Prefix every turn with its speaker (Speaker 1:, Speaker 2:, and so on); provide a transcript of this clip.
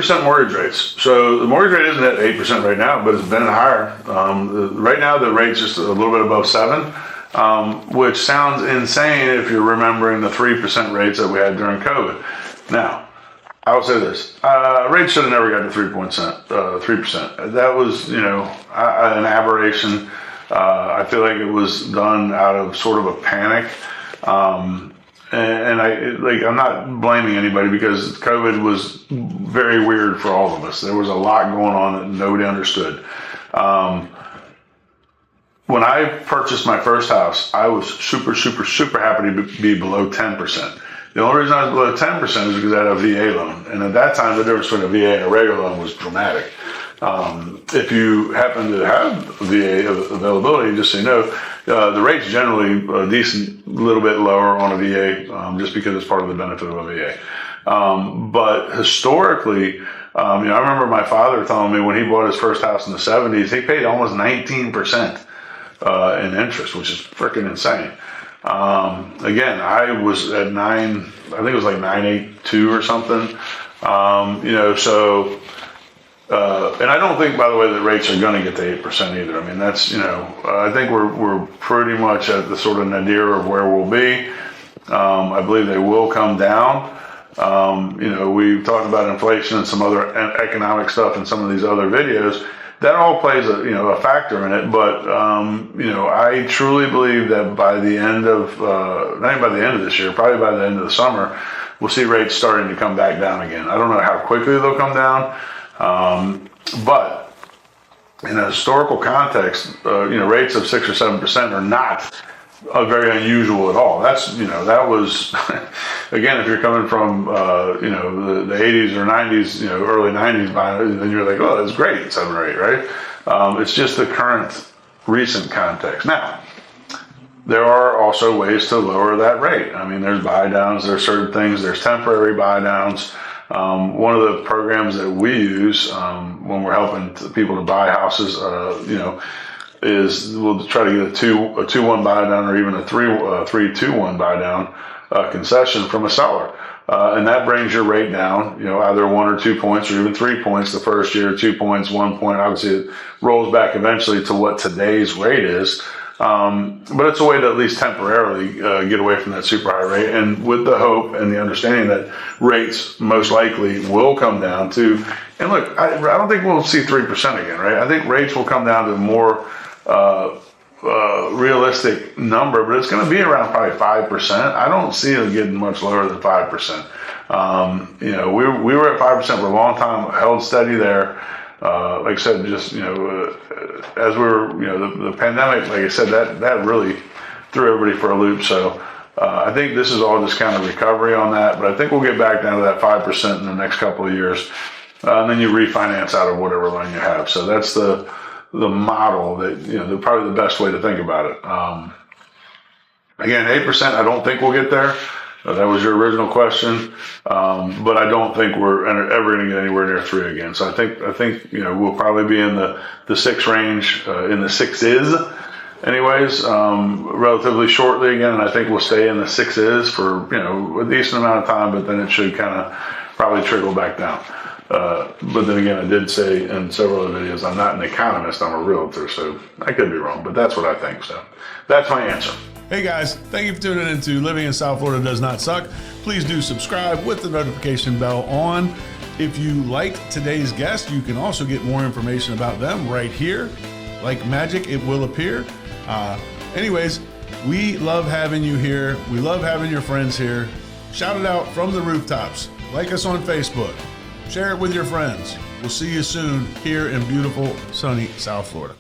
Speaker 1: 8% mortgage rates. So the mortgage rate isn't at 8% right now, but it's been higher. Right now, the rate's just a little bit above 7%, which sounds insane if you're remembering the 3% rates that we had during COVID. Now, I will say this: rates should have never got to 3%. That was, an aberration. I feel like it was done out of sort of a panic. And I'm not blaming anybody because COVID was very weird for all of us. There was a lot going on that nobody understood. When I purchased my first house, I was super, super, super happy to be below 10%. The only reason I was below 10% is because I had a VA loan. And at that time, the difference between a VA and a regular loan was dramatic. If you happen to have VA availability, just so you know, the rate's generally a decent little bit lower on a VA, just because it's part of the benefit of a VA. But historically, I remember my father telling me when he bought his first house in the 70s, he paid almost 19% in interest, which is freaking insane. Again, I was at I think it was like 982 or something. And I don't think, by the way, that rates are going to get to 8% either. I mean, that's, I think we're pretty much at the sort of nadir of where we'll be. I believe they will come down. We've talked about inflation and some other economic stuff in some of these other videos. That all plays a factor in it. But, I truly believe that by the end of, not even by the end of this year, probably by the end of the summer, we'll see rates starting to come back down again. I don't know how quickly they'll come down. But in a historical context, rates of 6 or 7% are not very unusual at all. That's, that was, again, if you're coming from, the 80s or 90s, early 90s, then you're like, oh, that's great, 7 or 8, right? It's just the current recent context. Now, there are also ways to lower that rate. I mean, there's buy downs, there's certain things, there's temporary buy downs. One of the programs that we use when we're helping people to buy houses, is we'll try to get a 2-1 buy down or even a 3-2-1 buy down concession from a seller, and that brings your rate down, either 1 or 2 points or even 3 points the first year, 2 points, 1 point. Obviously, it rolls back eventually to what today's rate is. But it's a way to at least temporarily get away from that super high rate, and with the hope and the understanding that rates most likely will come down to, and look, I don't think we'll see 3% again, right? I think rates will come down to a more realistic number, but it's going to be around probably 5%. I don't see it getting much lower than 5%. We were at 5% for a long time, held steady there. Like I said, just, as we were, the pandemic, like I said, that really threw everybody for a loop. So I think this is all just kind of recovery on that, but I think we'll get back down to that 5% in the next couple of years. And then you refinance out of whatever loan you have. So that's the model that, probably the best way to think about it. Again, 8%, I don't think we'll get there. That was your original question, but I don't think we're ever going to get anywhere near 3 again. So I think we'll probably be in the 6 range, in the 6s, anyways, relatively shortly again. And I think we'll stay in the 6s for a decent amount of time, but then it should kind of probably trickle back down. But then again, I did say in several other videos, I'm not an economist, I'm a realtor, so I could be wrong, but that's what I think. So that's my answer.
Speaker 2: Hey guys, thank you for tuning in to Living in South Florida Does Not Suck. Please do subscribe with the notification bell on. If you liked today's guest, you can also get more information about them right here. Like magic, it will appear. Anyways, we love having you here. We love having your friends here. Shout it out from the rooftops. Like us on Facebook. Share it with your friends. We'll see you soon here in beautiful, sunny South Florida.